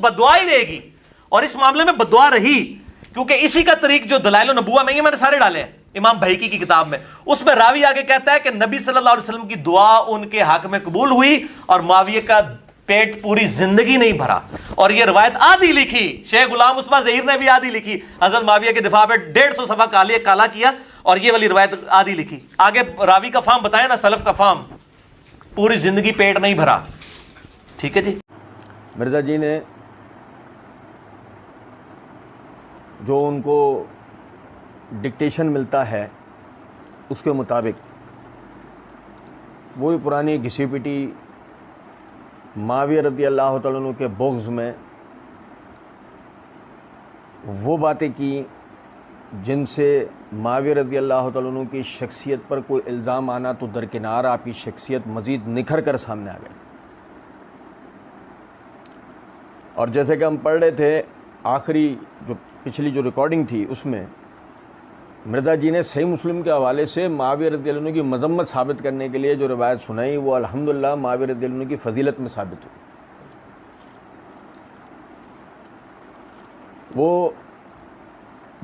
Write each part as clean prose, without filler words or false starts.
बदुआ ही रहेगी। और इस मामले में बदुआ रही, क्योंकि इसी का तरीक जो दलाइल नबुव्वा में, ये मैंने सारे डाले हैं इमाम बहकी की किताब में, उसमें रावी आगे कहता है कि नबी सल्लल्लाहु अलैहि वसल्लम की दुआ उनके हक में कबूल हुई और मुआविया का पेट पूरी जिंदगी नहीं भरा। और ये रवायत आधी लिखी, शेख गुलाम उस्मा ज़हीर ने भी आधी लिखी, हजरत मुआविया के दिफा पे 150 सफा काला किया और ये वाली रवायत आधी लिखी। आगे रावी का फार्म बताया ना, सलफ का फार्म, पूरी जिंदगी पेट नहीं भरा। ठीक है जी। मिर्ज़ा जी ने जो उनको डिक्टेशन मिलता है उसके मुताबिक वही पुरानी घिसी पिटी मुआविया रज़ी अल्लाह तआला अन्हु के बुग़्ज़ में वो बातें की जिनसे मुआविया रज़ी अल्लाह तआला अन्हु की शख्सियत पर कोई इल्ज़ाम आना तो दरकिनार, आपकी शख्सियत मज़ीद निखर कर सामने आ गई। और जैसे कि हम पढ़ रहे थे आखिरी जो पिछली जो रिकॉर्डिंग थी उसमें मिर्ज़ा जी ने सही मुस्लिम के हवाले से मुआविया रज़ियल्लाहु अन्हु की मज़म्मत साबित करने के लिए जो रिवायत सुनाई वो अल्हम्दुलिल्लाह मुआविया रज़ियल्लाहु अन्हु की फ़जीलत में साबित हुई। वो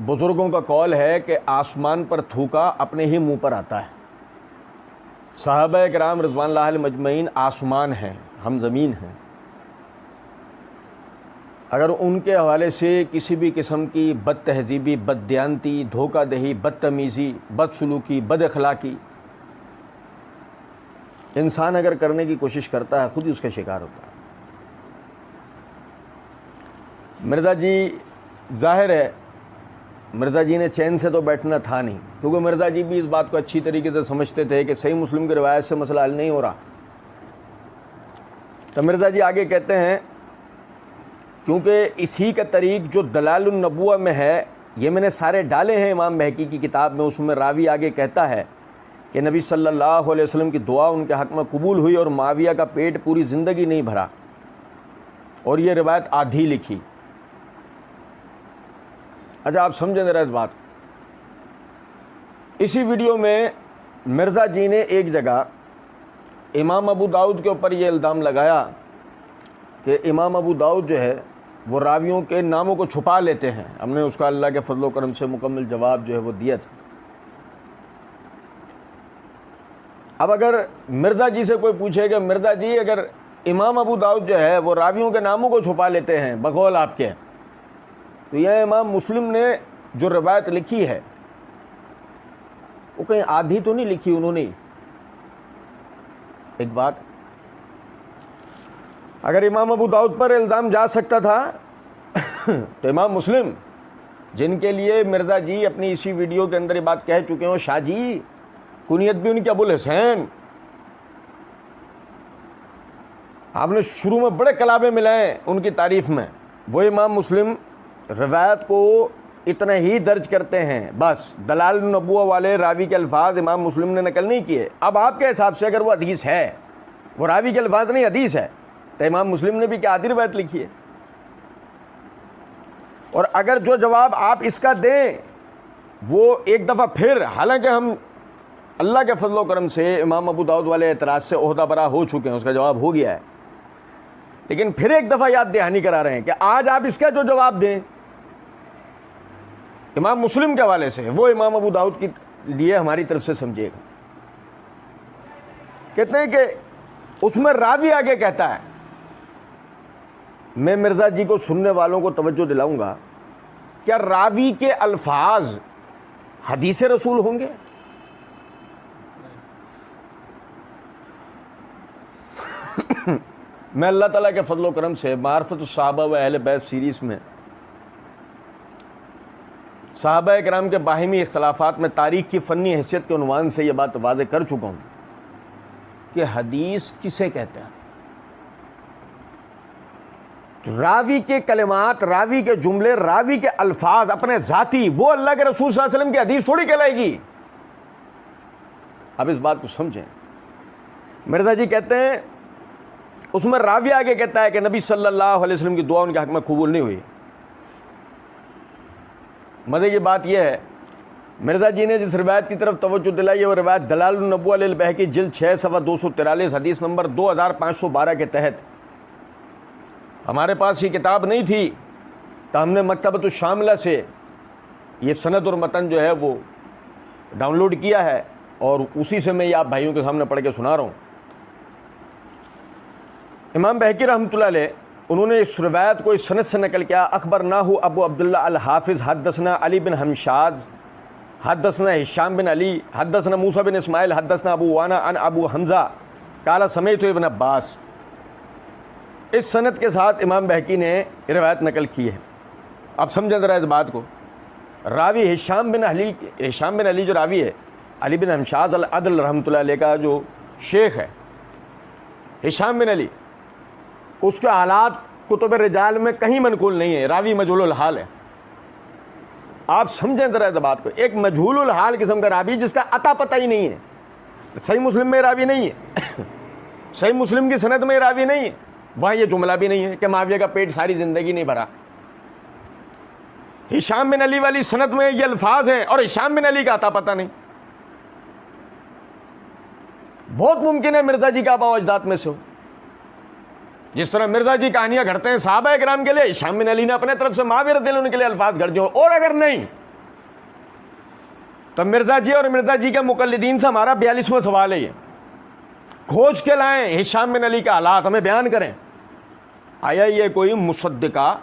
बुज़ुर्गों का कौल है कि आसमान पर थूका अपने ही मुंह पर आता है। सहाबा किराम रिज़वानुल्लाह अलैहिम अजमईन आसमान हैं, हम ज़मीन हैं। अगर उनके हवाले से किसी भी किस्म की बद तहज़ीबी, बददियानती, धोखादही, बदतमीज़ी, बदसलूकी, बद अखलाक़ी इंसान अगर करने की कोशिश करता है खुद ही उसका शिकार होता है। मिर्ज़ा जी, ज़ाहिर है मिर्ज़ा जी ने चैन से तो बैठना था नहीं, क्योंकि मिर्ज़ा जी भी इस बात को अच्छी तरीके से समझते थे कि सही मुस्लिम की रिवायत से मसला हल नहीं हो रहा। तो मिर्ज़ा जी आगे कहते हैं, क्योंकि इसी का तरीक़ जो दलाइल नबुव्वा में है ये मैंने सारे डाले हैं इमाम बहकी की किताब में। उसमें रावी आगे कहता है कि नबी सल्लल्लाहु अलैहि वसल्लम की दुआ उनके हक़ में कबूल हुई और मुआविया का पेट पूरी ज़िंदगी नहीं भरा, और ये रिवायत आधी लिखी। अच्छा, आप समझें ज़रा इस बात। इसी वीडियो में मिर्ज़ा जी ने एक जगह इमाम अबू दाऊद के ऊपर ये इल्ज़ाम लगाया कि इमाम अबू दाऊद जो है वो रावियों के नामों को छुपा लेते हैं। हमने उसका अल्लाह के फजल व करम से मुकम्मल जवाब जो है वो दिया था। अब अगर मिर्ज़ा जी से कोई पूछे कि मिर्ज़ा जी अगर इमाम अबू दाऊद जो है वो रावियों के नामों को छुपा लेते हैं बकौल आपके, तो यह इमाम मुस्लिम ने जो रवायत लिखी है वो कहीं आधी तो नहीं लिखी उन्होंने। एक बात, अगर इमाम अबू दाऊद पर इल्ज़ाम जा सकता था तो इमाम मुस्लिम, जिनके लिए मिर्ज़ा जी अपनी इसी वीडियो के अंदर ये बात कह चुके हो, शाह जी कुनियत भी उनकी अबुल हुसैन, आपने शुरू में बड़े कलाबे मिलाए उनकी तारीफ़ में, वो इमाम मुस्लिम रवायत को इतना ही दर्ज करते हैं, बस दलाइल नबुव्वा वाले रावी के अल्फाज इमाम मुस्लिम ने नकल नहीं किए। अब आपके हिसाब से अगर वो हदीस है, वो रावी के अल्फाज नहीं हदीस है, तो इमाम मुस्लिम ने भी क्या आधी रवायत लिखी है? और अगर जो जवाब आप इसका दें वो एक दफ़ा फिर, हालांकि हम अल्लाह के फजल व करम से इमाम अबू दाऊद वाले एतराज़ से ओहदा बरा हो चुके हैं, उसका जवाब हो गया है, लेकिन फिर एक दफ़ा याद दहानी करा रहे हैं कि आज आप इसका जो जवाब दें इमाम मुस्लिम के हवाले से, वो इमाम अबू दाऊद के लिए हमारी तरफ से समझिएगा। कहते हैं कि उसमें रावी आगे कहता है, मैं मिर्ज़ा जी को सुनने वालों को तवज्जो दिलाऊंगा, क्या रावी के अल्फाज हदीस रसूल होंगे? मैं अल्लाह ताला के फजल व करम से मारफत सहाबा व अहले बैत सीरीज़ में सहाबा किराम के बाहिमी इख्तलाफात में तारीख़ की फ़न्नी हैसियत के उन्वान से यह बात वाज़े कर चुका हूँ कि हदीस किसे कहते हैं। रावी के कलिमात, रावी के जुमले, रावी के अल्फाज अपने ज़ाती, वो अल्लाह के रसूल सल्लल्लाहु अलैहि वसल्लम की हदीस थोड़ी कहलाएगी। अब इस बात को समझें। मिर्ज़ा जी कहते हैं, उसमें रावी आगे कहता है कि नबी सल्लल्लाहु अलैहि वसल्लम की दुआ उनके हक़ में कबूल नहीं हुई। मज़े की बात यह है, मिर्ज़ा जी ने जिस रिवायत की तरफ तवज्जो दिलाई है वो रिवायत दलाइल नबुव्वा लिल बहकी जिल्द 6 सफ़ा 243 हदीस नंबर 2512 के तहत हमारे पास ये किताब नहीं थी तो हमने मकतबतुश शामिला से ये सनद और मतन जो है वो डाउनलोड किया है और उसी से मैं ये आप भाइयों के सामने पढ़ के सुना रहा हूँ। इमाम बहकी रहमतुल्लाह अलैह उन्होंने इस रिवायत को इस सनद से नकल किया। अखबरनाहु अबू अब्दुल्लाह अल हाफिज़ हद्दसना अली बिन हमशाद हद्दसना हिशाम बिन अली हद्दसना मूसा बिन इस्माइल हद्दसना अबू वाना अन अबू हमज़ा काला समेत इब्न अब्बास। इस सनद के साथ इमाम बहकी ने रिवायत नकल की है। आप समझें ज़रा इस बात को। रावी हिशाम बिन अली जो रावी है, अली बिन हमशाद अल अदल रहमतुल्लाह अलैह का जो शेख है हिशाम बिन अली, उसके हालात कुतुब रिजाल में कहीं मनकूल नहीं है, रावी मजहूलुल हाल है। आप समझें ज़रा इस बात को। एक मजहूलुल हाल किस्म का रावी जिसका अता पता ही नहीं है, सही मुस्लिम में रावी नहीं है सही मुस्लिम की सनद में रावी नहीं है, वहाँ ये जुमला भी नहीं है कि माविया का पेट सारी ज़िंदगी नहीं भरा। हिशाम बिन अली वाली सनद में ये अल्फाज हैं और हिशाम बिन अली का अता पता नहीं। बहुत मुमकिन है मिर्ज़ा जी का आबा अजदाद में से हो। जिस तरह मिर्ज़ा जी कहानियाँ घड़ते हैं सहाबा किराम के लिए, हिशाम बिन अली ने अपने तरफ से माविया रज़ियल्लाहु अन्हु के लिए अल्फाज घड़ दिए। और अगर नहीं तो मिर्ज़ा जी और मिर्ज़ा जी के मुकल्लिदीन से हमारा 42वां सवाल है, ये खोज के लाएं हिशाम बिन अली का हालात, हमें बयान करें। आया ये कोई मुसद्दिका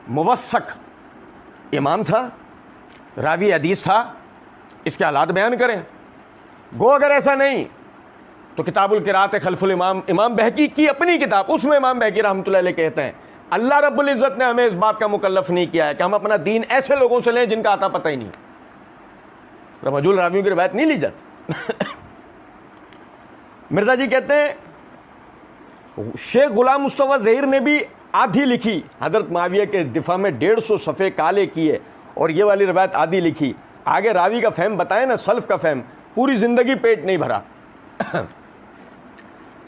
मुवस्सक इमाम था, रावी हदीस था, इसके हालात बयान करें। गो अगर ऐसा नहीं तो किताबुल क़िराअत खल्फुल इमाम, इमाम बहकी की अपनी किताब, उसमें इमाम बहकी रहमतुल्लाह अलैह कहते हैं अल्लाह रब्बुल इज़्ज़त ने हमें इस बात का मुकल्लफ नहीं किया है कि हम अपना दीन ऐसे लोगों से लें जिनका आता पता ही नहीं। मजहूल रावियों की रिवायत नहीं ली जाती मिर्ज़ा जी कहते हैं शेख गुलाम मुस्तफ़ा ज़हीर ने भी आधी लिखी, हज़रत माविया के दिफा में 150 सफ़े काले किए और ये वाली रिवायत आधी लिखी। आगे रावी का फ़हम बताए ना, सल्फ़ का फ़हम, पूरी ज़िंदगी पेट नहीं भरा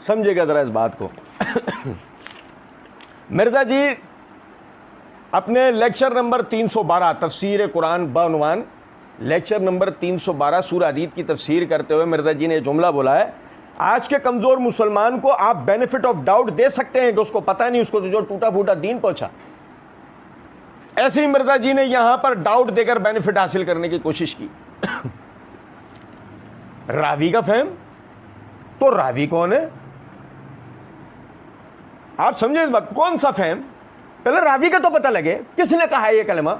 समझिएगा ज़रा इस बात को मिर्ज़ा जी अपने लेक्चर नंबर 312 तफसीर कुरान बउनवान लेक्चर नंबर 312 सूरह हदीद की तफसीर करते हुए मिर्ज़ा जी ने जुमला बोला है, आज के कमज़ोर मुसलमान को आप बेनिफिट ऑफ डाउट दे सकते हैं कि उसको पता नहीं, उसको तो जो टूटा फूटा दीन पहुंचा। ऐसे ही मिर्ज़ा जी ने यहां पर डाउट देकर बेनिफिट हासिल करने की कोशिश की रावी का फहम, तो रावी कौन है आप समझे इस बात। कौन सा फहम, पहले रावी का तो पता लगे, किसने कहा है ये कलमा।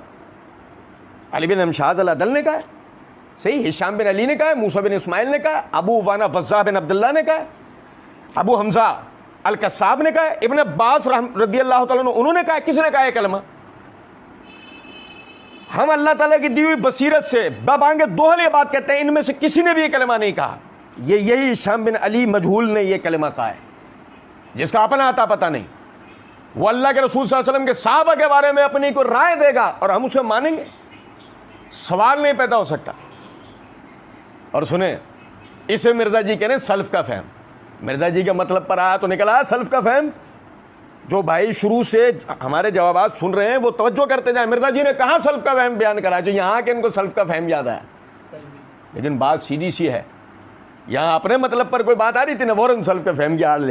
अली बिन हमशाद अल अदल ने कहा है, सही, हिशाम बिन अली ने कहा है, मूसा बिन इस्माइल ने कहा है, अबू वाना वज़्ज़ा बिन अब्दुल्लाह ने कहा है, अबू हमज़ा अल कस्साब ने कहा है, इब्न अब्बास रज़ियल्लाहु तआला अन्हु उन्होंने कहा है। किसने कहा है कलमा। हम अल्लाह ताला की दी हुई बसीरत से बाबांगे दोहल ये बात कहते हैं, इनमें से किसी ने भी ये कलमा नहीं कहा। यही हिशाम बिन अली मजहूल ने ये कलमा कहा है, जिसका अपना आता पता नहीं। वो अल्लाह के रसूल सल्लल्लाहु अलैहि वसल्लम के सहाबा के बारे में अपनी को राय देगा और हम उसे मानेंगे, सवाल नहीं पैदा हो सकता। और सुने, इसे मिर्ज़ा जी कह रहे हैं सल्फ़ का फ़हम। मिर्ज़ा जी के मतलब पर आया तो निकला सल्फ़ का फ़हम। जो भाई शुरू से हमारे जवाबात सुन रहे हैं वो तवज्जो करते जाए, मिर्ज़ा जी ने कहाँ सल्फ़ का फ़हम बयान करा, जो यहाँ के इनको सल्फ़ का फ़हम याद आया। लेकिन बात सीधी सी है, यहाँ अपने मतलब पर कोई बात आ रही थी ना, वरन सल्फ़ का फ़हम की आड़ ले